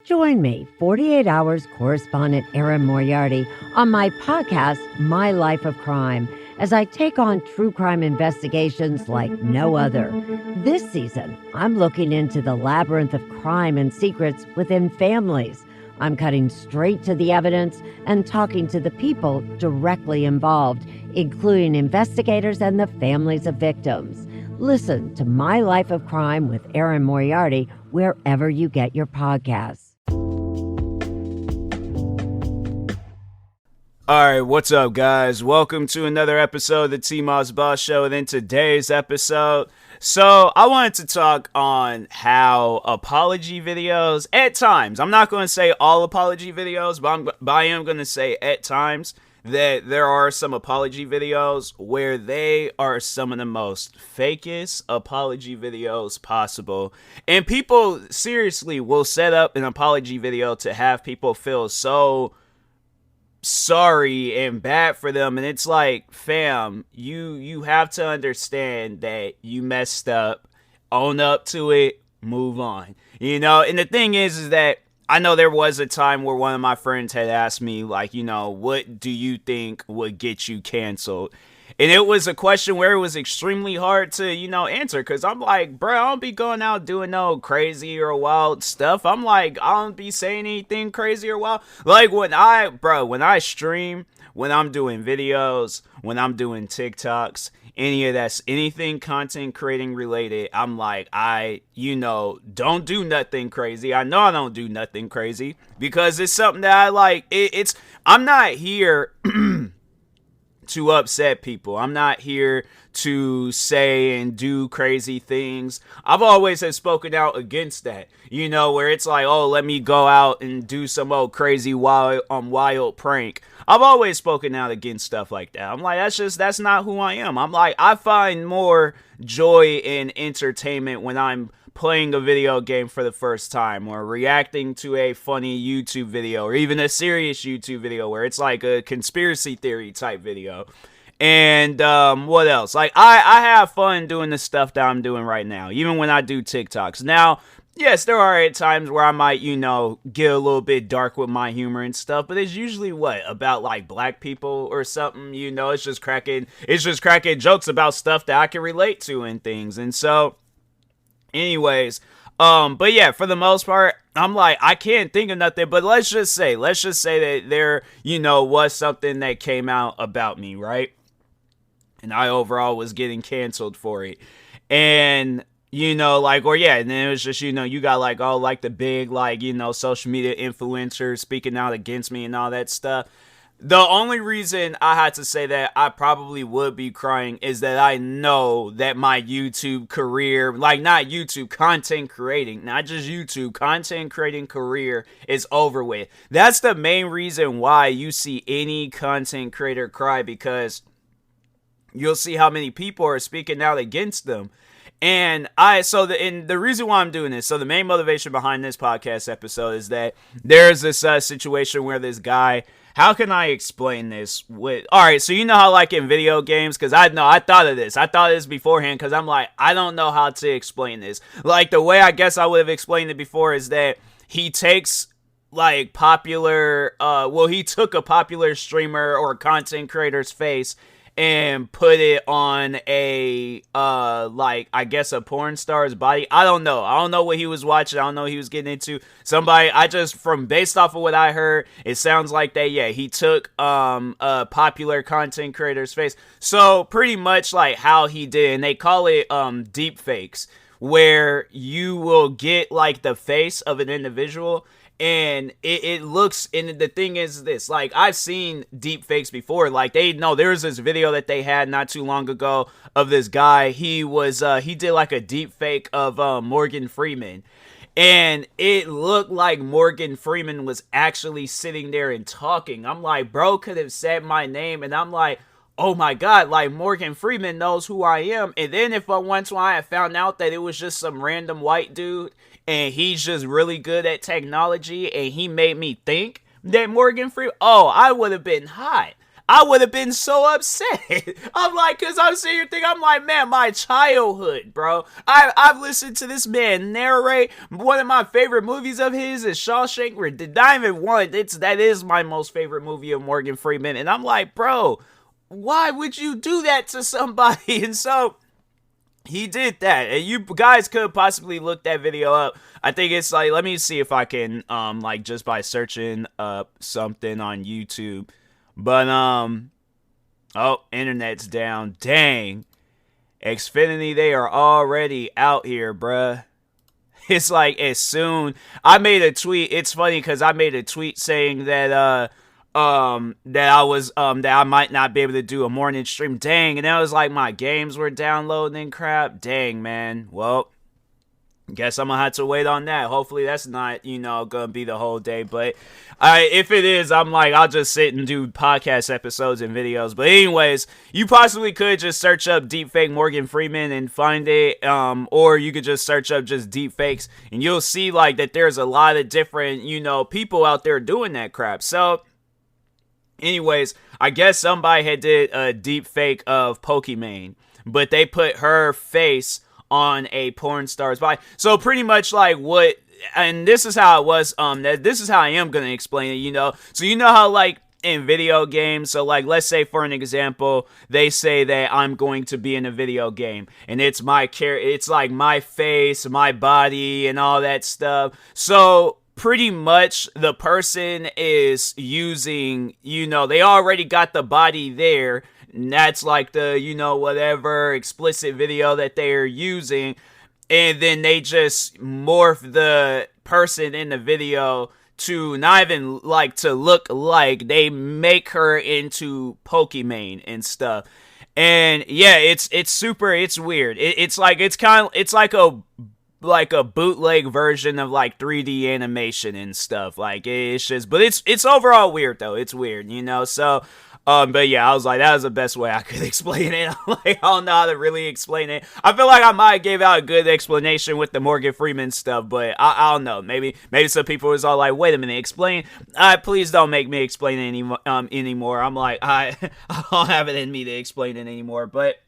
Join me, 48 Hours correspondent Erin Moriarty, on my podcast, My Life of Crime, as I take on true crime investigations like no other. This season, I'm looking into the labyrinth of crime and secrets within families. I'm cutting straight to the evidence and talking to the people directly involved, including investigators and the families of victims. Listen to My Life of Crime with Erin Moriarty wherever you get your podcasts. Alright, what's up guys? Welcome to another episode of the TMossBoss Show. And in today's episode, I wanted to talk on how apology videos, at times, I'm not going to say all apology videos, but I am going to say at times that there are some apology videos where they are some of the most fakest apology videos possible. And people seriously will set up an apology video to have people feel so sorry and bad for them, and it's like, fam, you have to understand that you messed up, own up to it, move on, and the thing is that I know there was a time where one of my friends had asked me, like, what do you think would get you canceled? And it was a question where it was extremely hard to, answer, because I'm like, bro, I don't be going out doing no crazy or wild stuff. I'm like, I don't be saying anything crazy or wild. Like, when I stream, when I'm doing videos, when I'm doing TikToks, anything content creating related, I'm like, don't do nothing crazy. I know I don't do nothing crazy because it's something that I like. I'm not here to upset people. I'm not here to say and do crazy things. I've always have spoken out against that, where it's like, oh, let me go out and do some old crazy wild prank. I've always spoken out against stuff like that. I'm like, that's not who I am. I'm like, I find more joy and entertainment when I'm playing a video game for the first time, or reacting to a funny YouTube video, or even a serious YouTube video where it's like a conspiracy theory type video. And what else? Like, I have fun doing the stuff that I'm doing right now, even when I do TikToks. Now, yes, there are at times where I might, get a little bit dark with my humor and stuff, but it's usually about like black people or something, it's just cracking jokes about stuff that I can relate to and things. And so anyways, but yeah, for the most part, I'm like, I can't think of nothing, but let's just say that there, was something that came out about me, right? And I overall was getting canceled for it. And, and then it was just, you got like all like the big, like, social media influencers speaking out against me and all that stuff. The only reason I had to say that I probably would be crying is that I know that my YouTube career, like not YouTube, content creating, not just YouTube, content creating career is over with. That's the main reason why you see any content creator cry, because you'll see how many people are speaking out against them. And the reason why I'm doing this, so the main motivation behind this podcast episode is that there's this situation where this guy, how can I explain this? Alright, so how like in video games, because I thought of this beforehand, because I'm like, I don't know how to explain this. Like, the way I guess I would have explained it before is that he takes like he took a popular streamer or content creator's face and put it on a I guess a porn star's body. I don't know what he was watching. I don't know what he was getting into. Based off of what I heard, it sounds like that, yeah, he took a popular content creator's face. So pretty much like how he did, and they call it deep fakes, where you will get like the face of an individual, and it looks, and the thing is this, like, I've seen deep fakes before. Like, there was this video that they had not too long ago of this guy. He did like a deep fake of Morgan Freeman, and it looked like Morgan Freeman was actually sitting there and talking. I'm like, bro could have said my name, and I'm like, oh my god, like, Morgan Freeman knows who I am. And then if once I had found out that it was just some random white dude, and he's just really good at technology, and he made me think that Morgan Freeman, I would have been hot. I would have been so upset. I'm like, because I'm sitting here thinking, I'm like, man, my childhood, bro. I've listened to this man narrate one of my favorite movies of his is Shawshank Redemption. Not even one. That is my most favorite movie of Morgan Freeman. And I'm like, bro, why would you do that to somebody? And so he did that, and you guys could possibly look that video up. I think it's like, let me see if I can, like just by searching up something on YouTube. But, oh, internet's down. Dang. Xfinity, they are already out here, bruh. It's like as soon, I made a tweet. It's funny because I made a tweet saying that, that I might not be able to do a morning stream. Dang, and that was like my games were downloading and crap. Dang, man. Well, guess I'm gonna have to wait on that. Hopefully that's not, gonna be the whole day. But if it is, I'm like, I'll just sit and do podcast episodes and videos. But anyways, you possibly could just search up deepfake Morgan Freeman and find it. Or you could just search up just deepfakes and you'll see like that there's a lot of different, people out there doing that crap. So anyways, I guess somebody had did a deep fake of Pokimane, but they put her face on a porn star's body. So pretty much like what, and this is how it was, this is how I am going to explain it, So how like in video games, so like let's say for an example, they say that I'm going to be in a video game and it's my it's like my face, my body and all that stuff. So pretty much the person is using, they already got the body there. And that's like the, whatever explicit video that they're using. And then they just morph the person in the video to not even like to look like, they make her into Pokimane and stuff. And yeah, it's weird. It's like a bootleg version of like 3D animation and stuff. Like it's just, but it's overall weird though. It's weird, so but yeah, I was like, that was the best way I could explain it. Like, I don't know how to really explain it. I feel like I might have gave out a good explanation with the Morgan Freeman stuff, but I don't know. Maybe some people was all like, wait a minute, explain. Please don't make me explain it anymore. I'm like, I don't have it in me to explain it anymore. But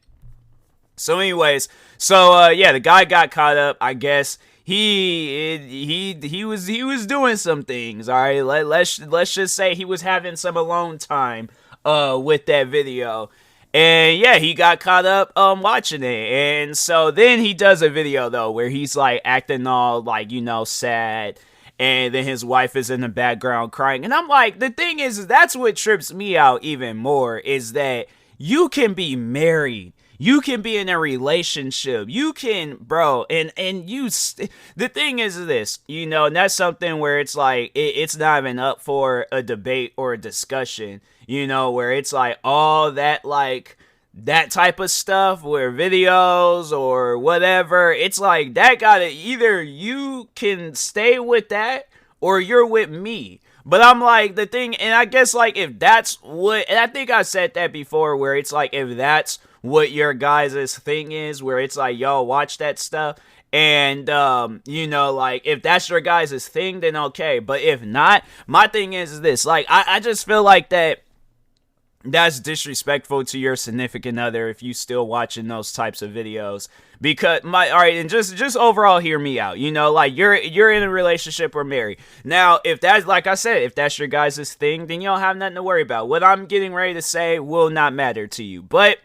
so anyways, yeah, the guy got caught up. I guess he was doing some things. All right, let's just say he was having some alone time with that video. And yeah, he got caught up watching it. And so then he does a video though where he's like acting all like, sad, and then his wife is in the background crying. And I'm like, the thing is that's what trips me out even more, is that you can be married, you can be in a relationship, you can, bro, and the thing is this, and that's something where it's like, it's not even up for a debate or a discussion, where it's like all that, like, that type of stuff, where videos or whatever, it's like, that gotta, either you can stay with that, or you're with me. But I'm like, the thing, and I guess, like, if that's what, and I think I said that before, where it's like, if that's what your guys' thing is, where it's like, yo, watch that stuff, and, like, if that's your guys' thing, then okay, but if not, my thing is this, like, I just feel like that's disrespectful to your significant other if you still watching those types of videos. Because alright, and just overall hear me out. Like you're in a relationship or married. Now, if that's, like I said, if that's your guys' thing, then you don't have nothing to worry about. What I'm getting ready to say will not matter to you. But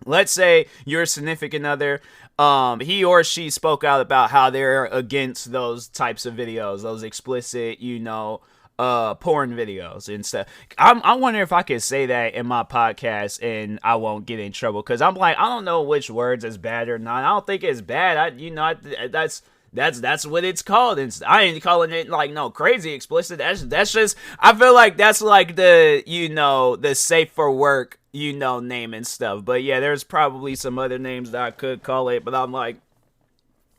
let's say your significant other, he or she spoke out about how they're against those types of videos, those explicit, porn videos and stuff. I wonder if I could say that in my podcast and I won't get in trouble, because I'm like, I don't know which words is bad or not. I don't think it's bad. That's what it's called. And I ain't calling it like no crazy explicit. That's just, I feel like that's like the, the safe for work, name and stuff. But yeah, there's probably some other names that I could call it, but I'm like,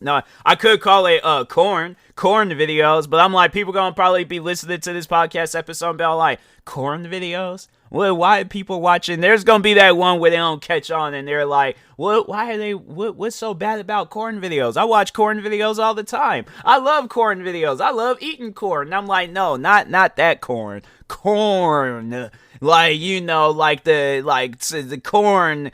no, I could call it corn videos, but I'm like, people gonna probably be listening to this podcast episode and be all like, corn videos? Well, why are people watching? There's gonna be that one where they don't catch on and they're like, why are they, what's so bad about corn videos? I watch corn videos all the time. I love corn videos. I love eating corn. And I'm like, no, not that corn. Corn. Like, like the corn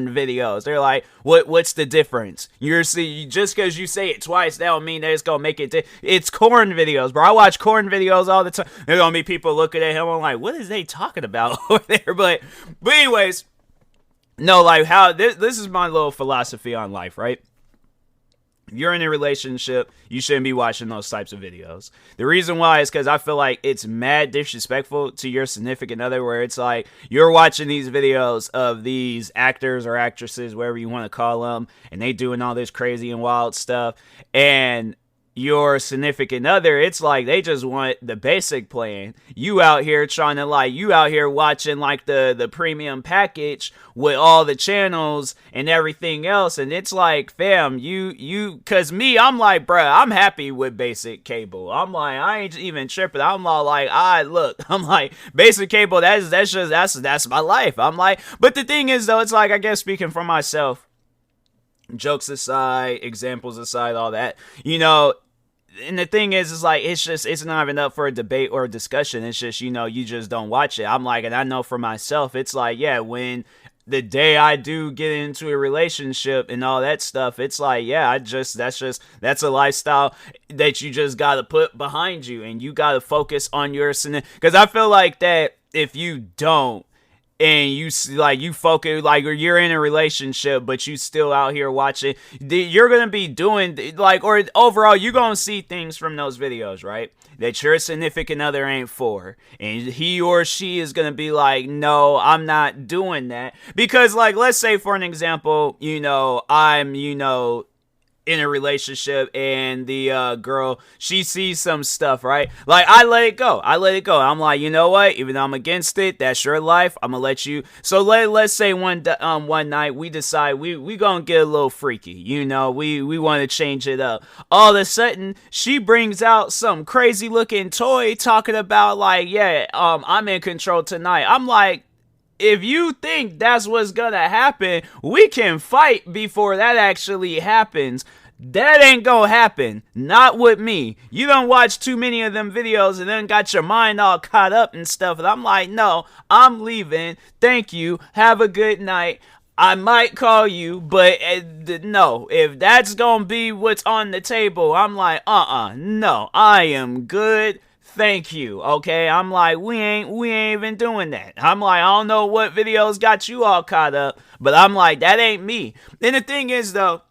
videos. They're like, what's the difference? Just because you say it twice, that don't mean that it's gonna make it. It's corn videos, bro. I watch corn videos all the time. There's gonna be people looking at him. I'm like, what is they talking about over there? But anyways, no, like how this is my little philosophy on life, right? If you're in a relationship, you shouldn't be watching those types of videos. The reason why is because I feel like it's mad disrespectful to your significant other, where it's like you're watching these videos of these actors or actresses, whatever you want to call them, and they doing all this crazy and wild stuff, and your significant other, it's like they just want the basic plan. You out here watching like the premium package with all the channels and everything else, and it's like, fam, cause me, I'm like, bruh, I'm happy with basic cable. I'm like, I ain't even tripping. I'm all like, I'm like, basic cable, that's my life. I'm like, but the thing is though, it's like, I guess speaking for myself, jokes aside, examples aside, all that, and the thing is like, it's not even up for a debate or a discussion. It's just, you just don't watch it. I'm like, and I know for myself, it's like, yeah, when the day I do get into a relationship and all that stuff, it's like, yeah, that's a lifestyle that you just gotta put behind you, and you gotta focus on your, because I feel like that if you don't, and you focus, like, or you're in a relationship but you still out here watching, you're gonna be doing like, or overall you're gonna see things from those videos, right, that your significant other ain't for, and he or she is gonna be like, no, I'm not doing that, because, like, let's say for an example, I'm in a relationship, and the girl, she sees some stuff, right? Like, I let it go. I'm like, you know what? Even though I'm against it, that's your life. I'm gonna let you. So let's say one night we decide we gonna get a little freaky. We want to change it up. All of a sudden, she brings out some crazy looking toy, talking about like, yeah, I'm in control tonight. I'm like, if you think that's what's gonna happen, we can fight before that actually happens. That ain't gonna happen. Not with me. You don't watch too many of them videos and then got your mind all caught up and stuff. And I'm like, no, I'm leaving. Thank you. Have a good night. I might call you, but no, if that's gonna be what's on the table, I'm like, no, I am good. Thank you. Okay, I'm like, we ain't even doing that. I'm like, I don't know what videos got you all caught up, but I'm like, that ain't me. And the thing is though,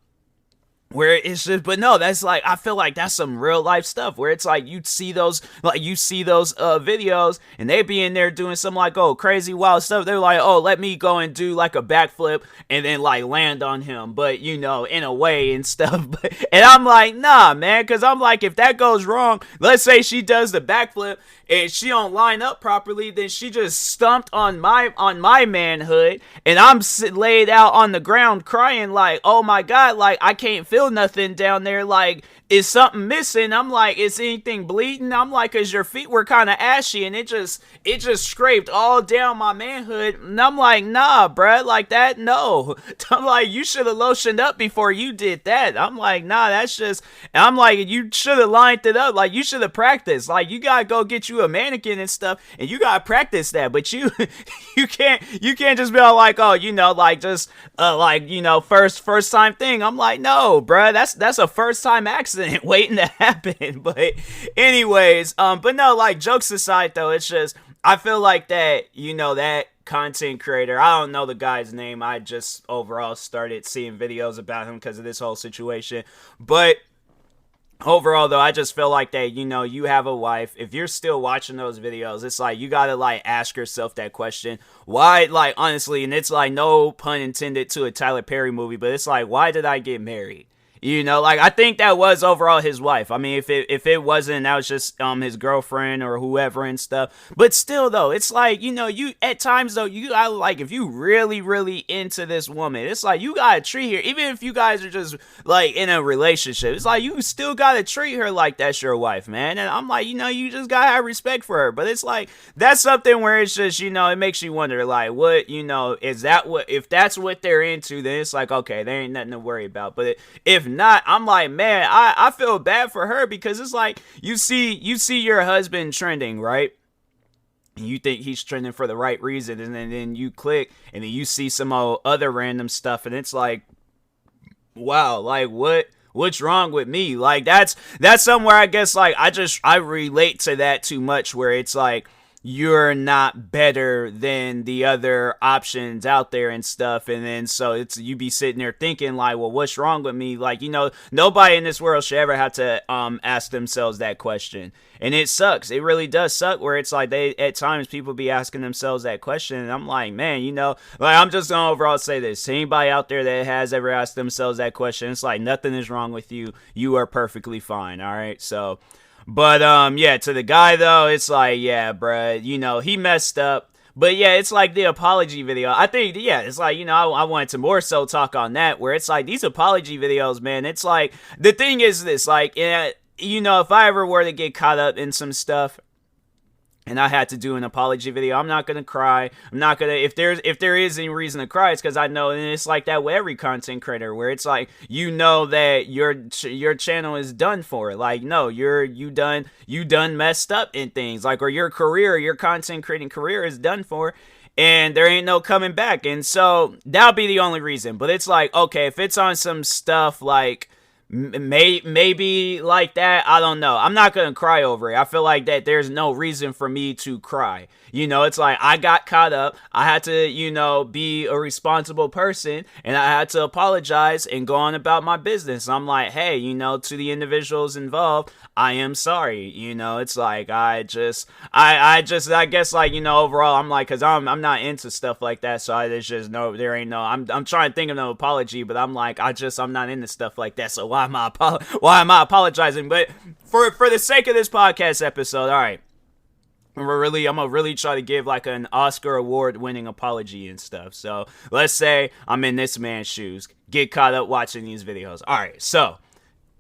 where it's just, but no, that's like, I feel like that's some real life stuff where it's like, you see those videos and they be in there doing some like, oh, crazy wild stuff. They're like, oh, let me go and do like a backflip and then like land on him, but in a way and stuff. And I'm like, nah, man, because I'm like, if that goes wrong, let's say she does the backflip and she don't line up properly, then she just stumped on my manhood, and I'm laid out on the ground crying like, oh my god, like, I can't feel nothing down there, like, is something missing? I'm like, is anything bleeding? I'm like, cause your feet were kind of ashy and it just scraped all down my manhood. And I'm like, nah, bruh, like that, no. I'm like, you should have lotioned up before you did that. I'm like, nah, that's just, and I'm like, you should have lined it up. Like, you should have practiced. Like, you gotta go get you a mannequin and stuff, and you gotta practice that. But you can't just be all like, oh, like, just first time thing. I'm like, no, bruh, that's a first time accident waiting to happen. But anyways, but no, like, jokes aside though, it's just, I feel like that, that content creator, I don't know the guy's name, I just overall started seeing videos about him because of this whole situation, but overall though, I just feel like that, you have a wife, if you're still watching those videos, it's like, you gotta like ask yourself that question, why, like, honestly, and it's like, no pun intended to a Tyler Perry movie, but it's like, why did I get married? You know, like, I think that was overall his wife. I mean, if it wasn't, that was just his girlfriend or whoever and stuff. But still, though, it's like, you know, you at times though, you gotta, like, if you really into this woman, it's like you gotta treat her, even if you guys are just like in a relationship. It's like you still gotta treat her like that's your wife, man. And I'm like, you know, you just gotta have respect for her. But it's like that's something where it's just, you know, it makes you wonder, like, what, you know, is that what, if that's what they're into, then it's like, okay, there ain't nothing to worry about. But if not, I'm like, man, I feel bad for her, because it's like you see your husband trending, right? And you think he's trending for the right reason, and then you click and then you see some other random stuff, and it's like, wow, like, what's wrong with me? Like, that's somewhere, I guess, like, I relate to that too much, where it's like you're not better than the other options out there and stuff. And then so it's, you be sitting there thinking like, well, what's wrong with me? Like, you know, nobody in this world should ever have to ask themselves that question. And it sucks. It really does suck, where it's like at times people be asking themselves that question, and I'm like, man, you know, like, I'm just gonna overall say this to anybody out there that has ever asked themselves that question. It's like, nothing is wrong with you. You are perfectly fine. All right. So, but yeah, to the guy though, it's like, yeah, bruh, you know, he messed up. But yeah, it's like the apology video. I think, yeah, it's like, you know, I wanted to more so talk on that, where it's like these apology videos, man. It's like, the thing is this, like, you know, if I ever were to get caught up in some stuff and I had to do an apology video, I'm not gonna cry. I'm not gonna, if there is any reason to cry, it's because I know, and it's like that with every content creator, where it's like, you know that your channel is done for. Like, no, you done messed up in things, like, or your career, your content creating career is done for, and there ain't no coming back. And so that'll be the only reason. But it's like, okay, if it's on some stuff like, maybe like that, I don't know, I'm not gonna cry over it. I feel like that there's no reason for me to cry. You know, it's like, I got caught up, I had to, you know, be a responsible person, and I had to apologize and go on about my business. I'm like, hey, you know, to the individuals involved, I am sorry. You know, it's like, I guess, like, you know, overall, I'm like, because I'm not into stuff like that, so there's just no, there ain't no, I'm trying to think of no apology, but I'm like, I'm not into stuff like that, so why am I apologizing? But for the sake of this podcast episode, all right, I'm gonna really try to give like an Oscar award winning apology and stuff. So let's say I'm in this man's shoes, get caught up watching these videos. All right, so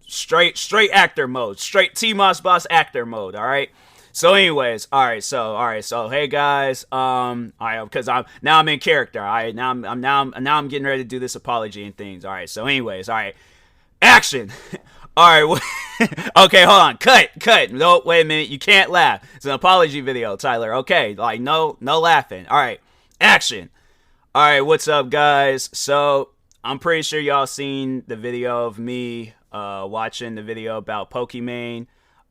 straight actor mode, straight TMossBoss actor mode. All right. So anyways, all right, so hey guys, all right, because I'm in character. All right, now I'm getting ready to do this apology and things. All right, so anyways, all right, action. All right, okay, hold on, cut. No, wait a minute, you can't laugh. It's an apology video, Tyler. Okay, like, no laughing. All right, action. All right, what's up, guys? So I'm pretty sure y'all seen the video of me watching the video about Pokimane.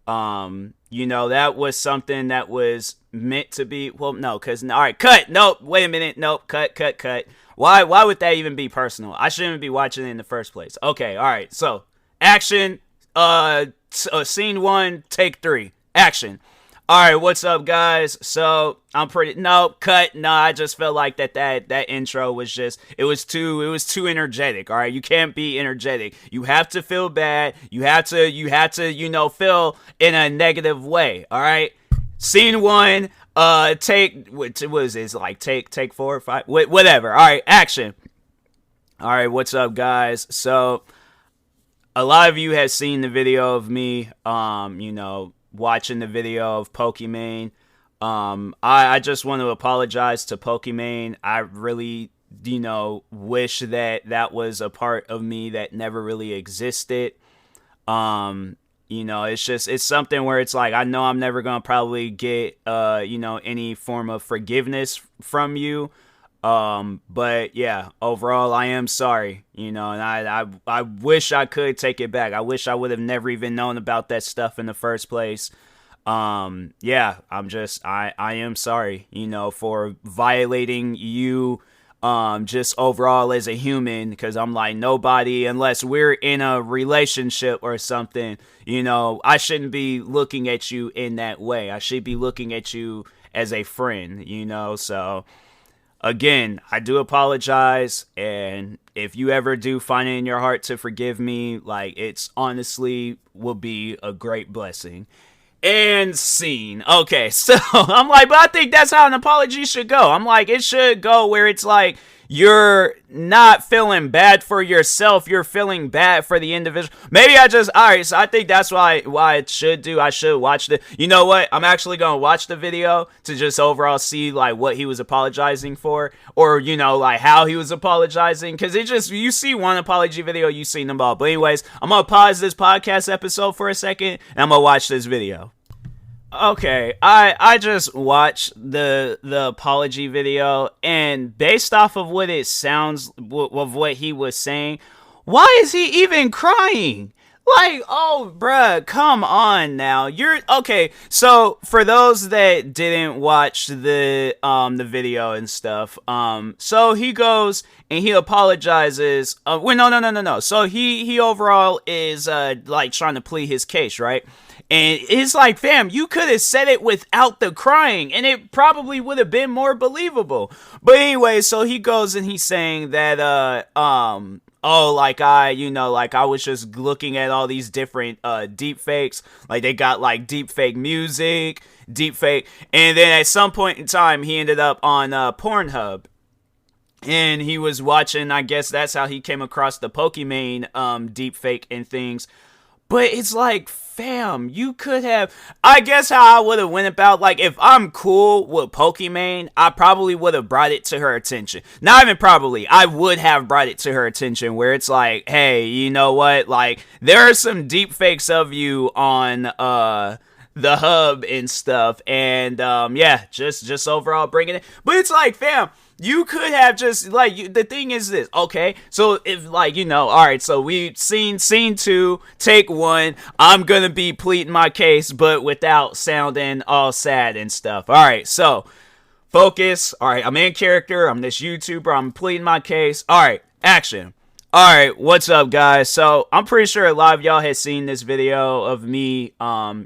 You know, that was something that was meant to be, well, no, because, all right, cut. Nope, wait a minute. Nope, cut. Why would that even be personal? I shouldn't be watching it in the first place. Okay, all right, so action, scene 1, take 3, action. All right, what's up, guys? So cut. No, I just felt like that intro was just, it was too energetic. All right, you can't be energetic. You have to feel bad. You have to, you know, feel in a negative way. All right, scene 1, take, what was it? Like take 4 or 5, whatever. All right, action. All right, what's up, guys? So a lot of you have seen the video of me, you know, watching the video of Pokimane. I just want to apologize to Pokimane. I really, you know, wish that was a part of me that never really existed. You know, it's something where it's like, I know I'm never gonna probably get you know, any form of forgiveness from you. But yeah, overall, I am sorry, you know, and I wish I could take it back. I wish I would have never even known about that stuff in the first place. Yeah, I am sorry, you know, for violating you, just overall as a human, because I'm like, nobody, unless we're in a relationship or something, you know, I shouldn't be looking at you in that way. I should be looking at you as a friend, you know, so again, I do apologize, and if you ever do find it in your heart to forgive me, like, it's honestly will be a great blessing. And scene. Okay, so I'm like, but I think that's how an apology should go. I'm like, it should go where it's like, you're not feeling bad for yourself, you're feeling bad for the individual. Maybe alright, so I think that's why it should do. I should watch you know what, I'm actually gonna watch the video to just overall see like what he was apologizing for, or you know, like how he was apologizing, because it just, you see one apology video, you seen them all. But anyways, I'm gonna pause this podcast episode for a second and I'm gonna watch this video. Okay, I just watched the apology video, and based off of what it sounds of what he was saying, why is he even crying? Like, oh, bruh, come on now. You're okay. So for those that didn't watch the video and stuff, so he goes and he apologizes. Well, no. So he overall is like trying to plead his case, right? And it's like, fam, you could have said it without the crying, and it probably would have been more believable. But anyway, so he goes and he's saying that, oh, like I was just looking at all these different deep fakes. Like, they got like deep fake music, deep fake. And then at some point in time, he ended up on Pornhub. And he was watching, I guess that's how he came across the Pokimane deep fake and things. But it's like, fam, you could have, I guess how I would have went about, like, if I'm cool with Pokimane, I probably would have brought it to her attention. Not even probably, I would have brought it to her attention, where it's like, hey, you know what, like, there are some deep fakes of you on, the hub and stuff, and, yeah, just overall bringing it, but it's like, fam, you could have just, like, the thing is this, okay, so if, like, you know, alright, so we've seen scene 2, take 1, I'm gonna be pleading my case, but without sounding all sad and stuff. Alright, so, focus, alright, I'm in character, I'm this YouTuber, I'm pleading my case, alright, action. Alright, what's up, guys? So, I'm pretty sure a lot of y'all has seen this video of me,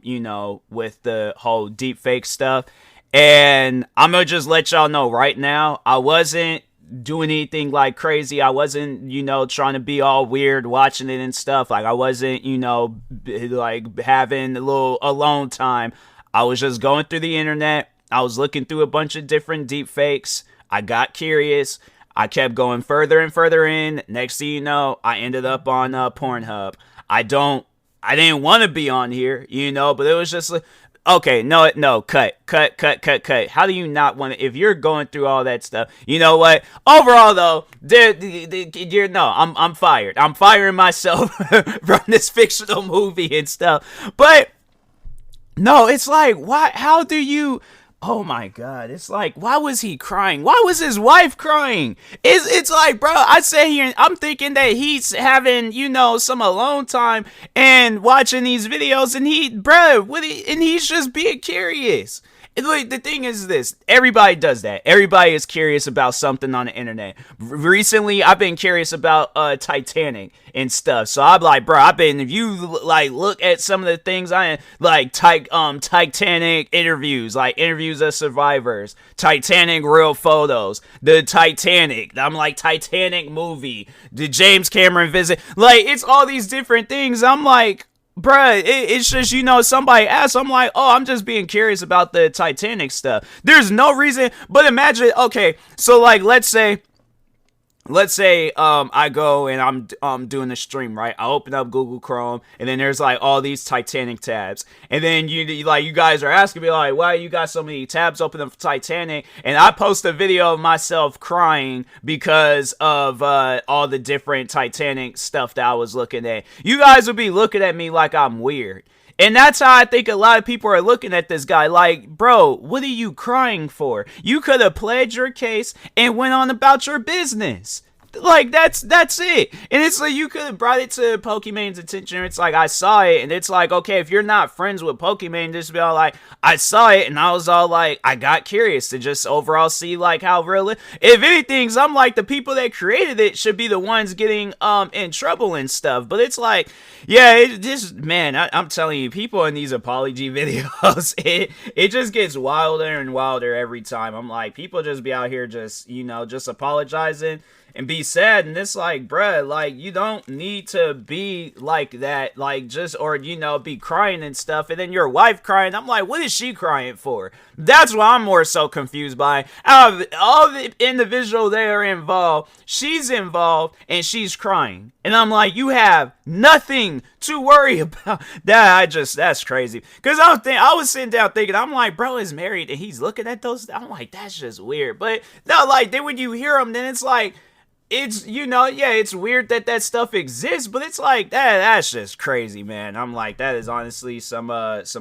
you know, with the whole deepfake stuff. And I'm gonna just let y'all know right now, I wasn't doing anything like crazy. I wasn't, you know, trying to be all weird watching it and stuff. Like, I wasn't, you know, like having a little alone time. I was just going through the internet. I was looking through a bunch of different deep fakes. I got curious. I kept going further and further in. Next thing you know, I ended up on Pornhub. I didn't want to be on here, you know, but it was just like, okay, no, cut. How do you not want to, if you're going through all that stuff, you know what? Overall, though, I'm fired. I'm firing myself from this fictional movie and stuff. But, no, it's like, why, how do you, oh my god, it's like, why was he crying? Why was his wife crying? It's like, bro, I sit here and I'm thinking that he's having, you know, some alone time and watching these videos, and he's just being curious. Like, the thing is this, everybody does that. Everybody is curious about something on the internet. Recently, I've been curious about Titanic and stuff. So I'm like, bro, if you like look at some of the things I like, Titanic interviews, like interviews of survivors, Titanic real photos, the Titanic, I'm like, Titanic movie, the James Cameron visit, like, it's all these different things. I'm like, bruh, it's just, you know, somebody asked, I'm like, oh, I'm just being curious about the Titanic stuff. There's no reason, but imagine, okay, so like, let's say, I go and I'm doing the stream, right? I open up Google Chrome, and then there's like all these Titanic tabs, and then you guys are asking me like, why you got so many tabs open up for Titanic? And I post a video of myself crying because of all the different Titanic stuff that I was looking at. You guys would be looking at me like I'm weird. And that's how I think a lot of people are looking at this guy. Like, bro, what are you crying for? You could have pled your case and went on about your business. Like that's it. And it's like you could have brought it to Pokemon's attention. It's like I saw it, and it's like, okay, if you're not friends with Pokemon, just be all like, I saw it, and I was all like, I got curious to just overall see like how real it. If anything, I'm like, the people that created it should be the ones getting in trouble and stuff. But it's like, yeah, man, I'm telling you, people in these apology videos, it just gets wilder and wilder every time. I'm like, people just be out here just just apologizing and be sad, and it's like, bruh, like, you don't need to be like that, like, just, or, be crying and stuff, and then your wife crying. I'm like, what is she crying for? That's what I'm more so confused by. Out of all the individuals that are involved, she's involved, and she's crying. And I'm like, you have nothing to worry about. That's crazy. Because I was sitting down thinking, I'm like, bro is married, and he's looking at those. I'm like, that's just weird. But, no, like, then when you hear them, then it's like, it's, it's weird that stuff exists, but it's like, that's just crazy, man. I'm like, that is honestly some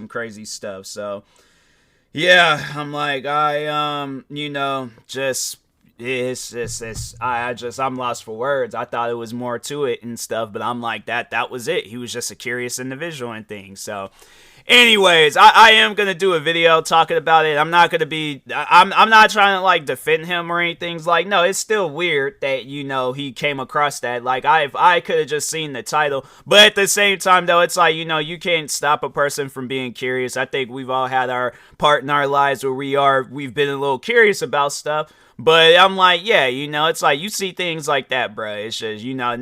crazy stuff. So, yeah, I'm like, I'm lost for words. I thought it was more to it and stuff, but I'm like, that was it. He was just a curious individual and things. So, anyways, I am going to do a video talking about it. I'm not going to be, I'm not trying to, like, defend him or anything. Like, no, it's still weird that, he came across that. Like, I could have just seen the title. But at the same time, though, it's like, you can't stop a person from being curious. I think we've all had our part in our lives where we've been a little curious about stuff. But I'm like, yeah, it's like, you see things like that, bro. It's just, now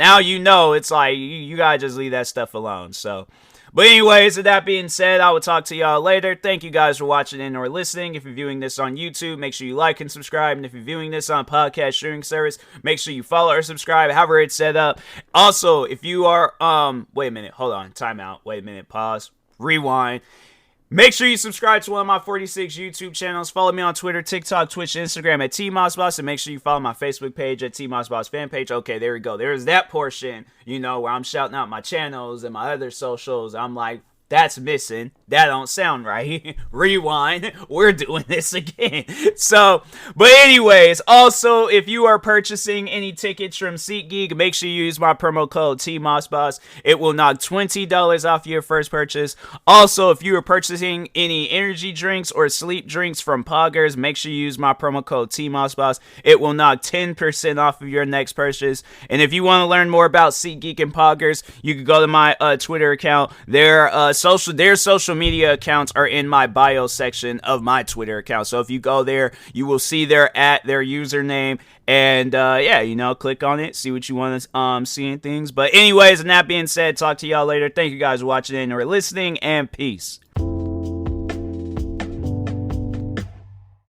it's like, you gotta just leave that stuff alone. So, but anyways, with that being said, I will talk to y'all later. Thank you guys for watching and or listening. If you're viewing this on YouTube, make sure you like and subscribe. And if you're viewing this on podcast streaming service, make sure you follow or subscribe, however it's set up. Also, if you are, wait a minute, hold on, time out, wait a minute, pause, rewind. Make sure you subscribe to one of my 46 YouTube channels. Follow me on Twitter, TikTok, Twitch, and Instagram at TMossBoss. And make sure you follow my Facebook page at TMossBoss fan page. Okay, there we go. There's that portion, where I'm shouting out my channels and my other socials. I'm like, that's missing. That don't sound right. Rewind. We're doing this again. So, but anyways, also, if you are purchasing any tickets from SeatGeek, make sure you use my promo code TMossBoss. It will knock $20 off your first purchase. Also, if you are purchasing any energy drinks or sleep drinks from Poggers, make sure you use my promo code TMossBoss. It will knock 10% off of your next purchase. And if you want to learn more about SeatGeek and Poggers, you can go to my Twitter account. Their social media accounts are in my bio section of my Twitter account. So if you go there, you will see their username, and click on it, see what you want to see and things. But anyways, and that being said, talk to y'all later. Thank you guys for watching and or listening, and peace.